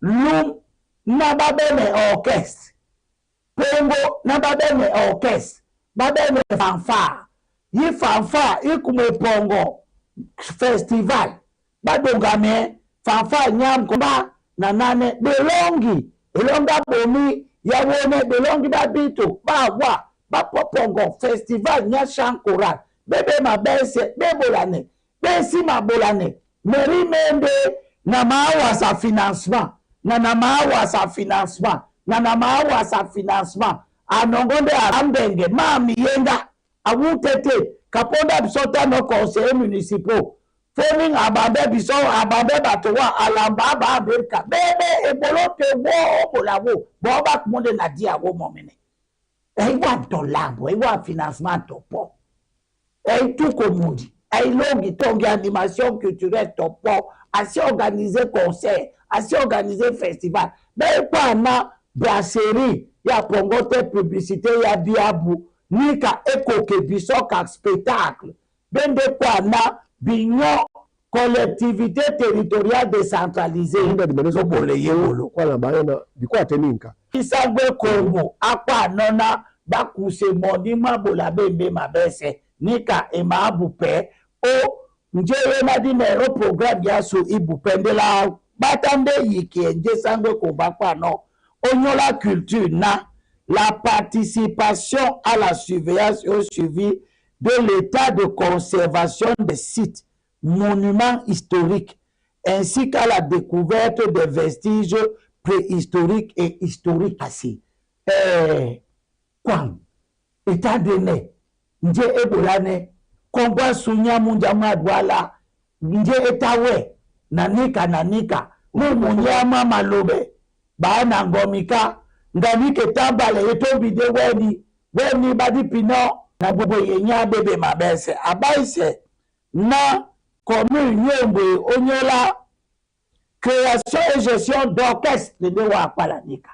Lum na babene orchestre. Pongo na babene orchestre. Babene fanfare. Yi fanfare ikume pongo festival. Badongame fanfare nyam komba na nane belongi. Elonga bomi ya wone belongi babito. Bawa. Bapopongo festival nya chankoral. Bebe mabese bebolane. Besi mabolane. Meri mende na maawa sa financement. Na maawa sa financement. Na maawa sa financement. Anongonde arambenge. Mami yenga. Awutete. Kaponda bisota no conseil municipal. Foning ababe biso ababe batowa alamba ba Amerika. Bebe ebolote wo obolawo. Boba kumonde na dia wo momene. Ewa dolambo. Ewa financement topo. Tout komundi. Longi tongi animation culturelle topo. Asi organiser concert. Asi organiser festival. Ben quoi na brasserie. Ya pongote publicité ya biabu. Nika eko kebiso kak spectacle. Ben de quoi na bignon collectivité territoriale décentralisée. Kisangwe Kongo. Akwa nona bakuse moni mabola bembe mabese. Nika ema abupe. O njere madinero programme ya so ibupendela. Batande yiki enje sangwe kombakwa no. Onyola culture na. La participation à la surveillance et au suivi de l'état de conservation des sites, monuments historiques, ainsi qu'à la découverte des vestiges préhistoriques et historiques. Kwam, état donné, nje ebolane, kongwa sunya munja madwala, nje etawe, nanika, munyama malobe, baana ngomika, ndanike tambale yeto bide weni badi pino na bobo yenya bebe mabese abaise na commune Nyombe onyola création et gestion d'orchestre de wa palanika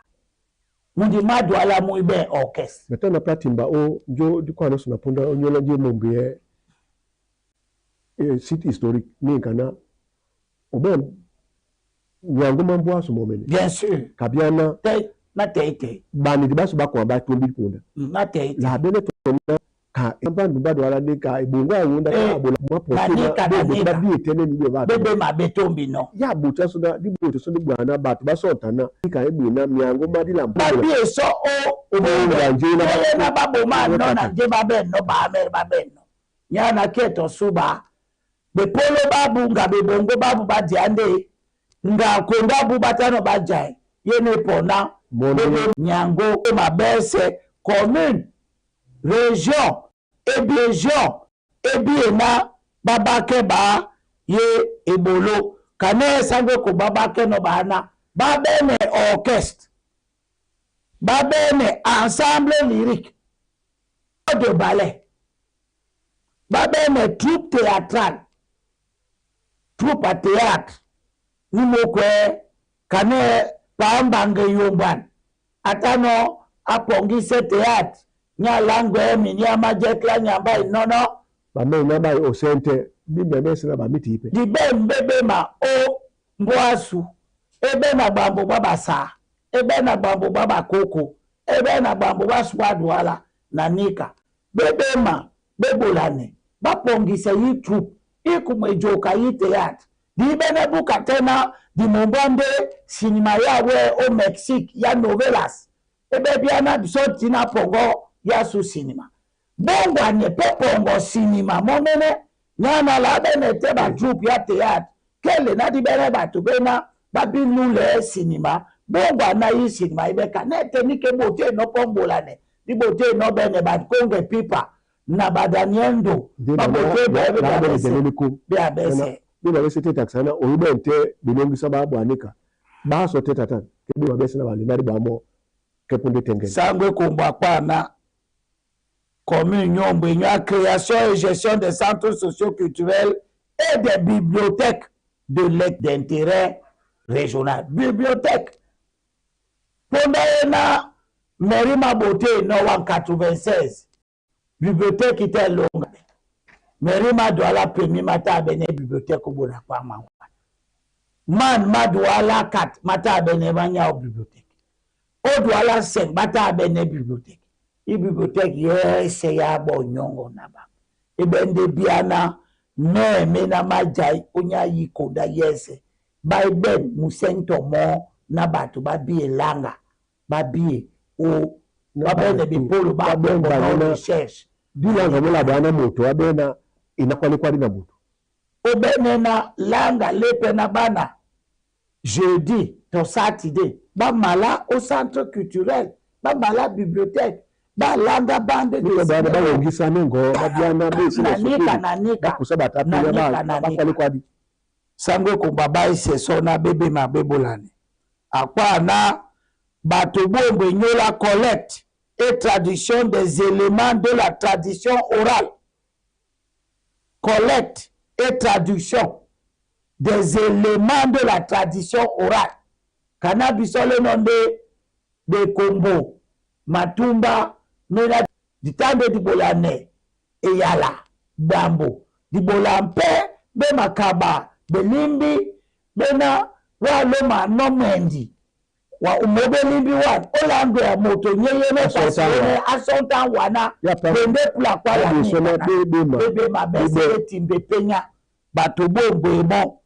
mundi madwala muibe orchestre metana platimba o njo dikwana suna ponda onyola je Mombe site historique ni kana oben nyango mambo aso momene bien sûr kabiana Natete. Bani di basu bakwa ba tumbi punda. Natete. La bene tona ka embandu bado wala nika ibunga yunda ka abola mapo. Nanika. Bi etene ni be ba. Bebe mabetombi no. Ya buta so da di buta so di bwana batu basotana nika ebuna myango madila mpula. Babi eso o njena. Na babo man no na je babe no ba amer babe no. Nyana keto suba. Be polo babu nga be bongo babu ba diande. Nga konda bu batano bajai. Yene pona Bebe Nyango mabese commune région ebiena babake ba ye ebolo kane sangwe ko babake no bana babene orchestre babene ensemble lyrique de ballet babene troupe théâtrale troupe à théâtre nimokwe kane Pambange yomban. Atano apongise théâtre. Nya langwe minya majekla nyamba inono. Bame nyamba osente. Bimbe sina bamiti ipe. Dibembe ma o ngwasu. Ebe na bambo baba sa. Ebe na bambo baba koko. Ebe na bambo baswadwala na nika. Bebe ma bebolane. Bapongise yi troupe. Ikumejoka yi théâtre. Dibene buka tena di Mombande cinema yawe au Mexique ya novelas ebe biana bisoti na pongo ya su cinema bongo ne pe pongo cinema monene nyana la bene te ba troupe ya théâtre kele na di bene ba to bena ba binu le cinema bongo na yi cinema ibe ka nete ni ke bote no pombola ne di bote no bene ba konge pipa na badaniendo ba bote ba bese Bila wese teta sana oyibente bilongi sababu anika baso teta tan kebi wabese na bali nari bamo kepunde tengene sangwe komba pana commune Nyombe nya création et gestion des centres socio-culturels et des bibliothèques d'intérêt régional bibliothèque pondena Merima Bote no 196 bibliothèque était longue Merima doit la première matin à la bibliothèque au Bola Pama. man madwala 4 mata bene banya bibliothèque o douala 5 mata bene bibliothèque i bibliothèque yese ya bo nyongo naba ibende biana me na majai onya yikoda yese by ben musento mo na batu babie langa babie o babene bipolo babene recherche dilanga mola bana moto abena inakwali kwali na moto obene na langa lepe na bana jeudi to Saturday ba mala au centre culturel ba mala bibliothèque ba langa bande de bana ba ngisa nengo babiana bese nanika kusaba ba kwali kwali Sangwe ko baba ise sona bebe mabebolani akwa na bato bombe nyola collecte et traduction des éléments de la tradition orale. Collecte et traduction des éléments de la tradition orale. Kana bisole nonde de Kombo, Matumba, Mena, Ditande di Bolane, Eyala, Bambo, di Bolampe, Be Makaba, Belimbi, Bena, Waloma, Nomendi. Wa umobelimbi wan olambe ya moto nyeye ne pasone asonta wana bende pula kwa la bebe mabese timbe penya bato bombo emo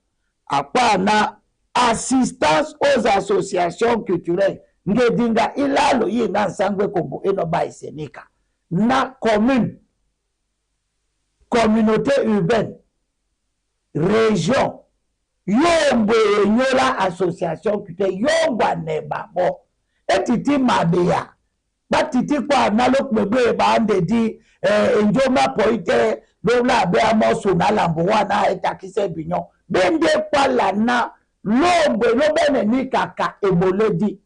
akwa na assistance aux associations culturelles ngedinga ilalo yi na Sangwe Kombo eno ba isenika na communauté urbaine région yombo nyola association kute yomba neba bo etiti mabeya batiti kwa nalo kwebe ba ndedi enjoma poite lola be amoso na lambo wana etakise binyo bende kwa lana lombo lobene ni kaka eboledi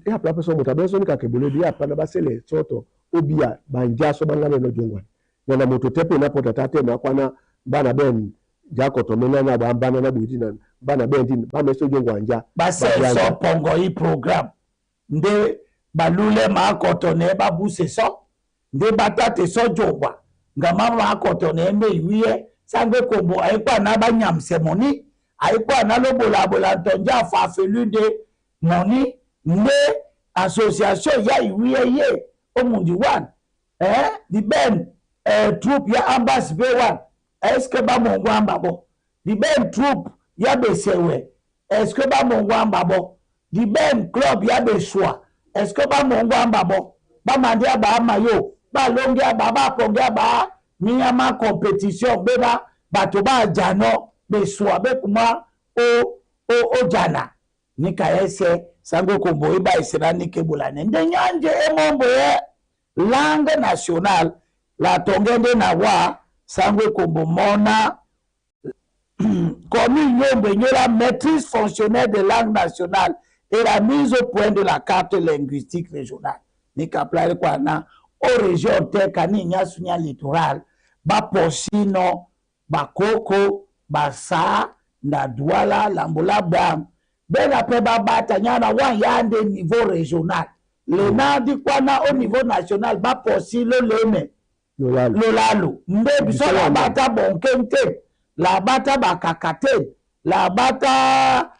ya papa so motabeso ni kaka eboledi ya pana basele soto obia banja so bangane no jongwa yana moto tepe na potatate na kwana bana ben jako to menana ba bana na budina bana bendin ba meso jongwa anja ba se so pongo yi program nde balule ma kotone ba buse so nde batate so jongwa ngama ma kotone me wiye Sangwe Kombo aikwa na ba nyamse moni aikwa na lobola tonja fa felude moni nde association ya wiye ye omundi one di ben troupe ya ambassy be one est-ce que ba mongwamba bo di ben troupe ya besewe est-ce que ba mongwamba bo di ben club ya beswa est-ce que ba mongwamba bo ba mandia ba mayo ba longia ba pongia ba minyama compétition beba bato ba jano beswa be kuma o jana nika ese Sangwe Kombo iba isena nikebulane ndenyanje emombo ye langue nationale la tongende na wa Sangwe Kombo mona commune yombe la maîtrise fonctionnelle de langue nationale et la mise au point de la carte linguistique régionale. Nika plale kwa na o région te kani nyasunya littoral ba posino ba koko ba sa na douala lambola bam bena pe ba bata nyana wa yande niveau régional le na di kwa na au niveau national ba posilo leme lolalo nde biso la bata bonkente la bata bakakate la bata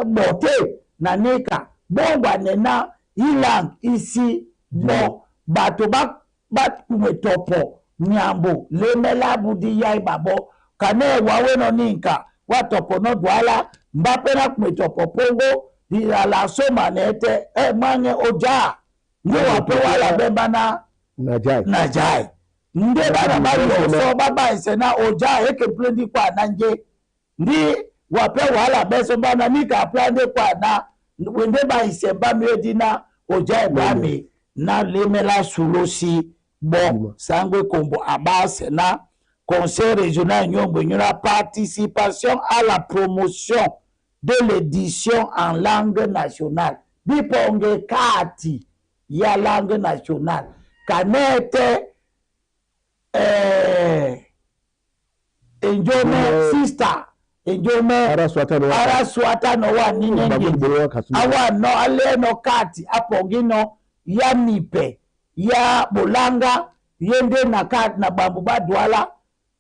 bote na neka bongwa nena ilang isi bo bato bat kumetopo nyambo lemela budi yai babo kane wawe no ninka watopo no dwala mbape na kumetopo pongo la soma nete manye oja nyo wape wala bemba na najai nde bana bari so baba isena oja eke plendi kwa nanje ndi wape wala beso bana nika plande kwa na wende ba isemba medina oja bami na lemela sulosi bon Sangwe Kombo abase na conseil régional nyombo nyona participation à la promotion de l'édition en langue nationale biponge kati ya langue nationale kanete enjome sister enjome ara swata no wa ninenge awa no ale no kati apongino ya nipe ya bolanga yende na kati na bambu badwala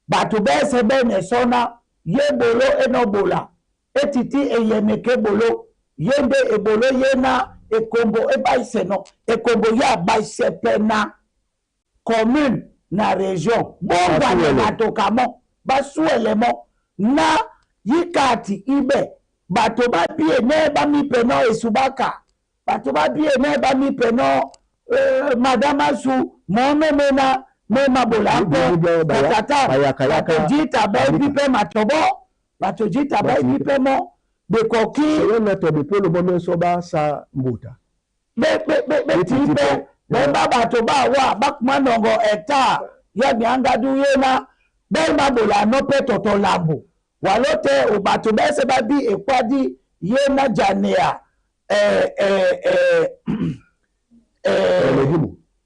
bato bese bene sona ye bolo enobola etiti eyemeke bolo yende ebolo yena ekombo ebaise no ekombo ya baise pena commune na région bongwane natokamo basuelemo na yikati ibe bato babie ne bamipeno esubaka bato babie ne bamipeno madama su monomena mema bolampo batata bato jita baibipe matobo bato jita baibipe mo bekoki na to bipolo bomen soba sa mbuta be tipe bemba bato bawa bakmanongo eta ya miangadu yena bemba bola no peto lambo walote ubato bese babi ekwadi yena janea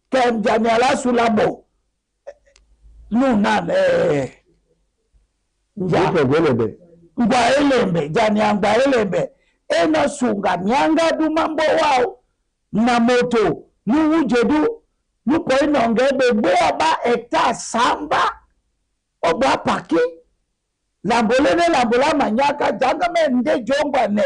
kem janea la sulabo nunan ngwa elembe janea ngwa elembe eno sunga miangadu mambo wao na moto nuwujedu nupo inongebe boba eta samba oba paki lambolene lambola manyaka janga mende jongwa ne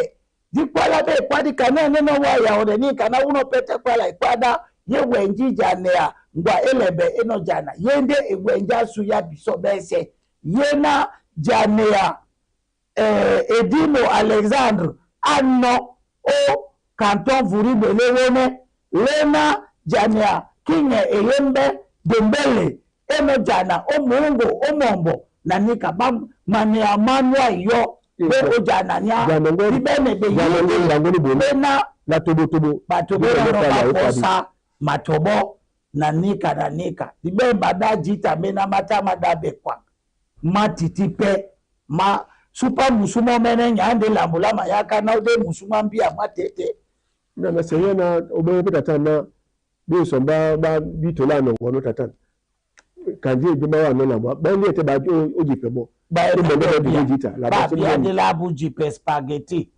dikwala be kwadi kanene no wa ya odeni kana uno pete kwala ikwada ye wenji janea ngwa elebe eno jana yende ewenja su ya biso bese yena janea Edimo Alexandre anno o canton Vuribelewone lena janea kinge eyembe dembele eno jana o mungo o mombo na nika bam mania manwa yo be o jana nya ibene be lena la tobo batobo no bakosa matobo na nika ibe bada jita mena mata madabe kwa matitipe ma super musumo mene nyande lambula mayaka na ode musuma mbia matete na seyena obe betatana bi somba ba bitola no wono tatan kanji ejuma wa no lamba ba ni ete ba ojipe mo ba ere mo do bi jita la ba so de la bujipe spaghetti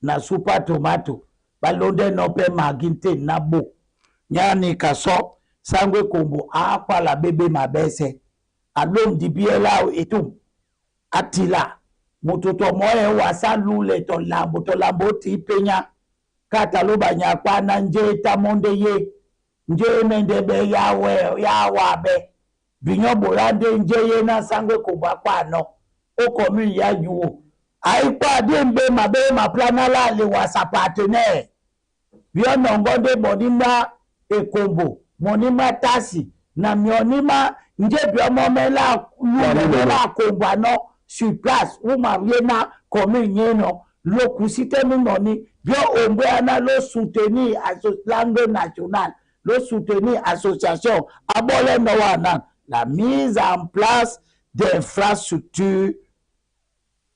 na super tomato ba londe no pe maginte na bo nyani kaso sangwe kombo akwa la bebe mabese alom dibiela etum atila mototo moye wasa lule to lambo ti penya kata luba nyakwana nje tamonde ye nje mendebe yawa be binyo bolande nje ye na sangwe kuba kwano o komi ya yuo aikwa dembe mabe maplana la le wasa partenaire bio nongonde bonima ekombo monima tasi na mionima nje bio momela lule la kombo no sur place où mariena commune no lo kusite noni bio ombeana lo soutenir langue nationale le soutenir association abole no wana la mise en place d'infrastructures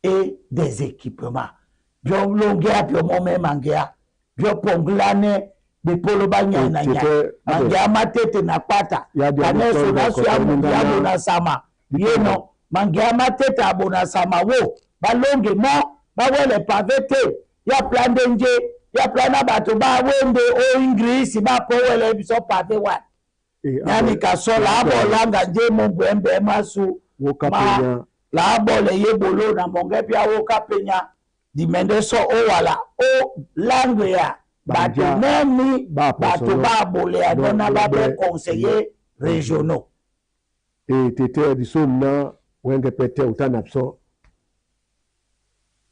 et des équipements bio longia bio mome mangia bio ponglane bipolo banya na nya mangia matete na pata kaneso na suamu na sama yeno mangia matete abona sama wo balonge mo bawele pavete ya plan denje ya plana bato ba wende o English ba powele biso pave wa yani kasola abo langa nje mombo embe masu wokapenya la abo le yebolo na monge pia wokapenya di mendeso o wala o langue ya bato nemi bato ba bole adona ba be conseiller régionaux et tete di somna wenge pete utanapso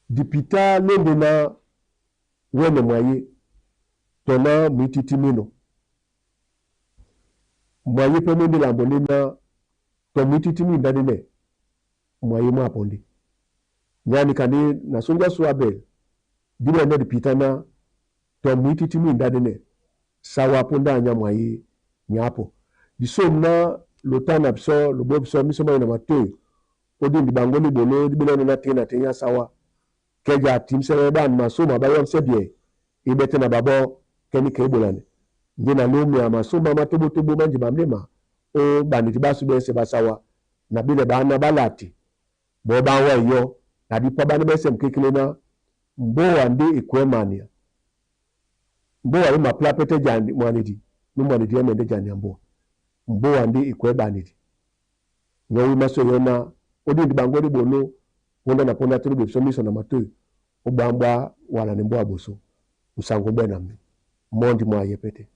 dipita lendena wene mwaye tona mwititi mino mwaye pe mwende lambonena to mwititi minda dine mwaye mwa pondi nyani kani na sonja suabel dine ne dipita na to mwititi minda dine sawa ponda nya mwaye nyapo disomna lotanapso lobobso misoma ina matoyo odi ndibangoni bolo dibele na tena sawa keja timsere dan masoma bayon sebie ibete na babo keni kebolane ngina lumi ya masoma matobo manji bamlema o baniti basu bese basawa na bile bana balati bo bawa yo na dipa bana bese mkikile na mbo andi ikwemania mbo wa ma plapete jandi mwanidi numwanidi emende jandi mbo andi ikwebanidi nyo maso yona odi ndibangoni bono wonda na ponda tribe so miso na matoyo ubamba wala nimbo abuso musango bena mondi mwa yepete